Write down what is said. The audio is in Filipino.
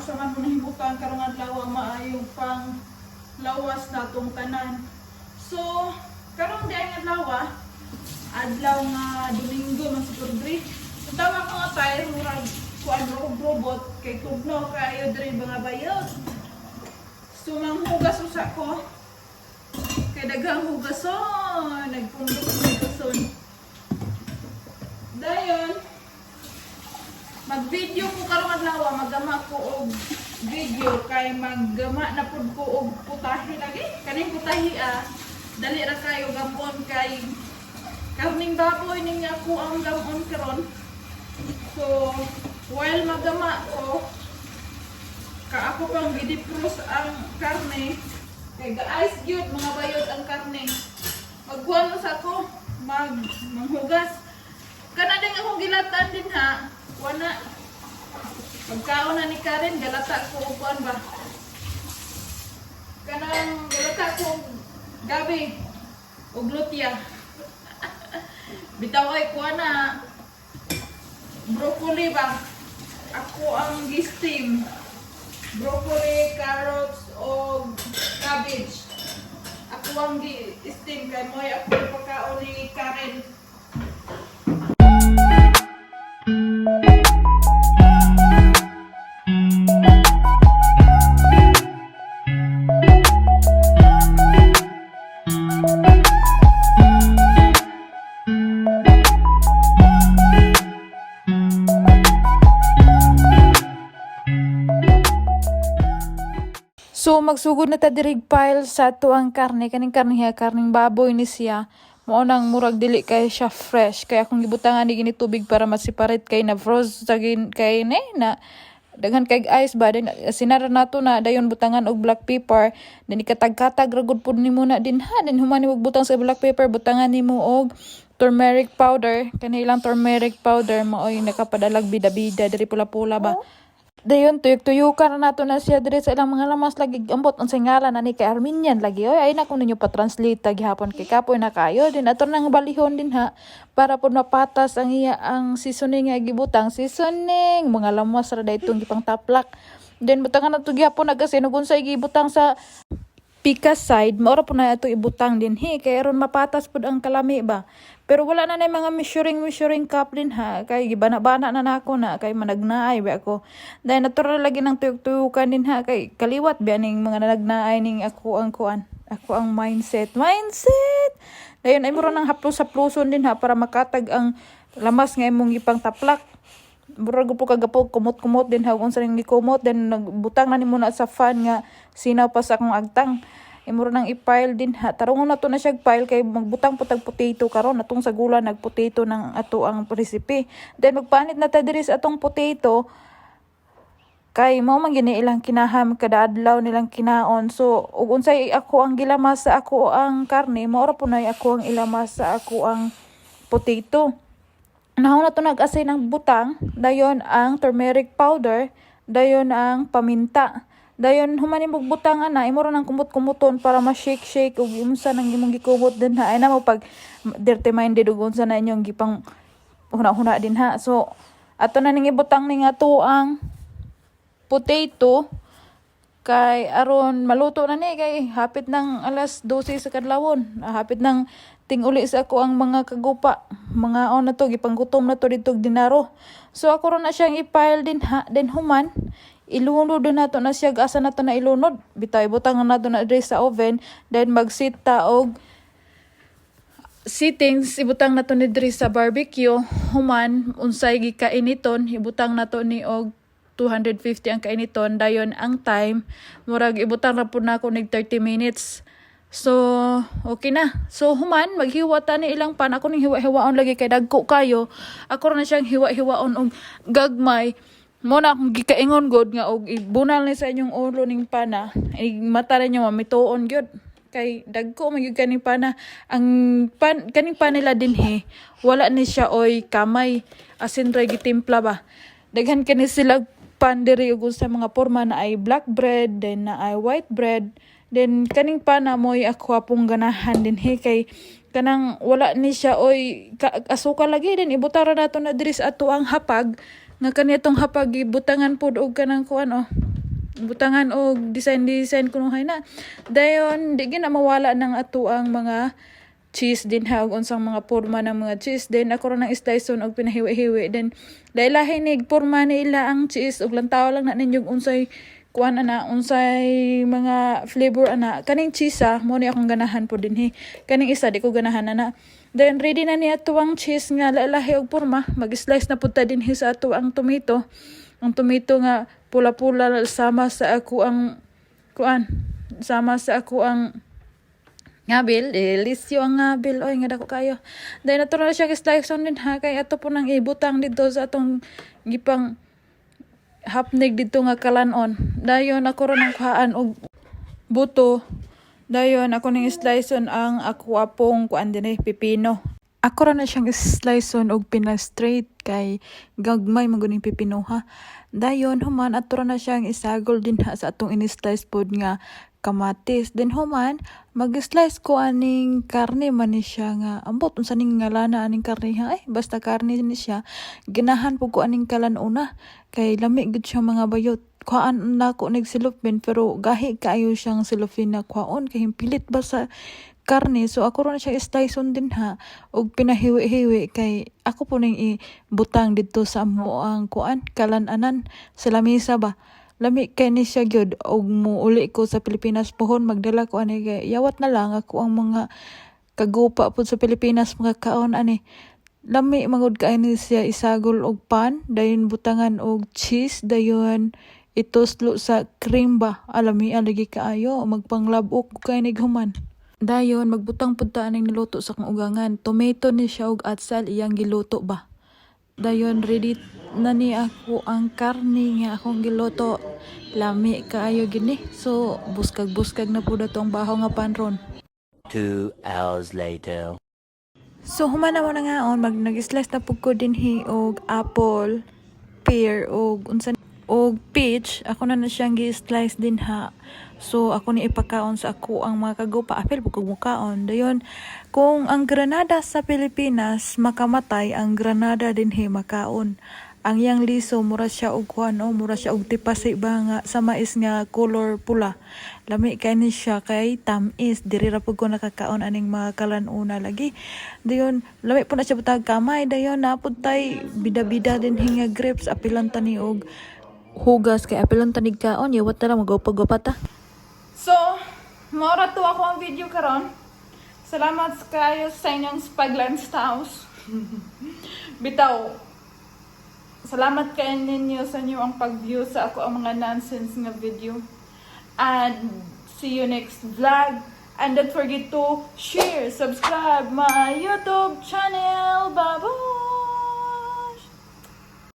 asa man mo nahimutan karong adlaw maayong pang lawas na tong tanan. So karong di ang adlaw nga Domingo man siguro diri. Ang tawag ko nga tayo murag kuan robot kay tugno kayo diri mga bayot. So manghugas usa ko. Kay daghang hugason, nagpundok hugason. Dayon mag-video ko karong adlaw, magama ko og video kay maggama na pud ko og putahe lagi. Kaning putahe dali ra kayo gapon kay karning baboy ning ako ang gamon karon. So while magama ko ka ako pang gidipros ang karne kay ga-ice gyud mga bayot ang karne. Magkuhan mo sa ko manghugas. Kana ding akong gilatan din ha. Wana. Pagkaon na ni Karen, galata ko og kuan ba. Kanang galata ko gabi og lutya. Bitaw ay kuan na broccoli ba. Ako ang gi-steam. Broccoli, carrots o cabbage. Ako ang gi-steam kay moy ako pagkaon ni Karen. So magsugod na ta dirig pile sa tuang karne kaning karne karning baboy ni siya. Mao nang murag dili kay siya fresh kaya akong gibutangan ni gini tubig para ma-separate kay na froze sagin kay na daghan kay ice ba din sinara nato na dayon butangan og black pepper then ikatag-katag ragud pud nimo na din ha then human ni butang sa black pepper butangan nimo og turmeric powder kanilang turmeric powder maoy nakapadalag bida-bida diri pula-pula ba. Dayon tuyok-tuyukan na nato na siya dire sa ilang mga lamas lagi ambot ang singalan na ni kay Armenian lagi oy ay nako ninyo pa-translate gihapon kay kapoy na kayo din ato nang balihon din ha para pud mapatas ang iya ang seasoning nga gibutang seasoning mga lamas ra daytong gipang taplak then butangan nato gihapon agasin ug unsay gibutang sa pika side maura po na ito ibutang din kay aron mapatas pud ang kalami ba. Pero wala na nay mga measuring cup din ha kay gibana-bana na nako na kay managnaay ba ako. Dahil natural lagi ng tuyok-tuyukan din ha kay kaliwat ba ning mga nanagnaay ning ako ang kuan. Ako ang mindset. Dayon ay mura nang haplos-haploson din ha para makatag ang lamas nga imong gipang taplak. Mura po kagapog kumot-kumot din ha unsa ning gikumot then nagbutang na nimo na sa fan nga sinaw pa sa akong agtang. Imuro nang i-pile din ha. Tarungon na to na siya pile kay magbutang putag potato karon natong sa gula nagpotato ng ato ang recipe. Then magpanit na ta diri sa atong potato kay mao man gini ilang kinaham kada adlaw nilang kinaon. So ug unsay ako ang gilamas sa ako ang karne, mao ra punay ako ang ilamas sa ako ang potato. Nahon na to nag-asay ng butang, dayon ang turmeric powder, dayon ang paminta. Dayon human imong butang ana imo ra nang kumot-kumuton para ma-shake ug unsa nang imong gikumot din ha ay na mo pag dirty minded ug unsa na inyong gipang huna-huna din ha. So ato na ning ibutang ning ato ang potato kay aron maluto na ni kay hapit ng alas 12 sa kadlawon. Hapit ng ting-uli sa ako ang mga kagupa. Mga na to gipanggutom na to dito dinaro. So ako ron na siyang i-pile din ha. Then human ilunod na to na siya asa na to na ilunod bitaw ibutang na to na diri sa oven then magsit ta og settings ibutang na to ni diri sa barbecue human unsay gikainiton ibutang na to ni og 250 ang kainiton dayon ang time murag ibutang ra pud nako nig 30 minutes. So okay na. So human maghiwa ta ni ilang pan ako ning hiwa-hiwaon lagi kay dagko kayo ako ra na siyang hiwa-hiwaon og gagmay. Mo na akong gikaingon god nga og ibunal ni sa inyong ulo ning pana mata ninyo mamituon gyud kay dagko magyud kaning pana ang kaning panila dinhi wala ni siya oy kamay asin ra gitimpla ba daghan kani sila pan diri ug sa mga porma na ay black bread then na ay white bread then kaning pana moy ako apong ganahan dinhi kay kanang wala ni siya oy asukal lagi din ibutara nato na diri sa ato ang hapag nga kanitong hapag ibutangan pud og kanang kuan butangan og design kunuhay na. Dayon di gyud na mawala ng ato ang mga cheese din ha, og unsang mga porma ng mga cheese. Then ako ra nang sliceon og pinahiwi-hiwi. Then dailahi nig porma nila ang cheese og lantaw lang na ninyong unsay kuan ana, unsay mga flavor ana. Kaning cheese mo ni akong ganahan po dinhi. Kaning isa di ko ganahan ana. Then ready na ni ato ang cheese nga lahi og porma. Mag-slice na pud ta dinhi sa ato ang tomato. Ang tomato nga pula-pula sama sa ako ang kuan. Sama sa ako ang ngabil, lisyo ang ngabil. Oy, nga dako kayo. Dahil natural siya slice on din ha. Kaya ato po nang ibutang dito sa atong gipang hapnig dito nga kalanon. Dayon ako ron ang kuhaan og buto. Dayon ako ning slice on ang akwapong kuan din pipino. Ako ra na siyang slice on og pina-straight kay gagmay maguning pipino ha. Dayon human ato ra na siyang isagol din ha sa atong ini-slice pod nga kamatis. Then human mag-slice ko aning karne man ni siya nga ambot unsa ning ngalana aning karne ha. Ay basta karne ni siya. Ginahan po ko aning kalanuna kay lami gud siya mga bayot. Kuhaan na ko nagsilupin pero gahi kaayo siyang silupin na kuhaon kay pilit ba sa karne. So ako ron siya slice on din ha og pinahiwi-hiwi kay ako po ning ibutang dito sa amo ang kuan kalananan sa lamesa ba. Lami kay ni siya gyud og muuli ko sa Pilipinas pohon magdala ko ani kay yawat na lang ako ang mga kagupa pud sa Pilipinas mga kaon ani. Lami magud kay ni siya isagol og pan dayon butangan og cheese dayon ituslo sa cream ba. Alami alagi kaayo magpanglabok kay ni human. Dayon magbutang pud ta ning niluto sa kong ugangan. Tomato ni siya og atsal iyang giluto ba. Dayon ready na ni ako ang karne nga akong giluto. Lami kaayo gini. So buskag-buskag na pud atong bahaw nga panron. 2 hours later. So human na mo na ngaon nag-slice na pud ko dinhi og apple, pear og unsa og peach. Ako na siyang gi-slice din ha. So ako ni ipakaon sa ako ang mga kagupa apil pug mukaon. Dayon kung ang granada sa Pilipinas makamatay, ang granada dinhi makaon. Ang yang liso mura siya og kuan mura siya og tipasi ba nga sa mais nga color pula. Lami kay ni siya kay tamis diri ra pud ko nakakaon aning mga kalanuna lagi. Dayon lami po na siya butag kamay dayon napud tay bida-bida din nga grapes apilan tani og hugas kay apilan tanig kaon yawat ta lang magopag-gopat ta. So, maura to ako ang video karon. Salamat kayo sa inyong Spaglands House. Bitaw, salamat kayo ninyo sa inyo ang pag-view sa ako ang mga nonsense nga video. And see you next vlog. And don't forget to share, subscribe my YouTube channel. Bye-bye!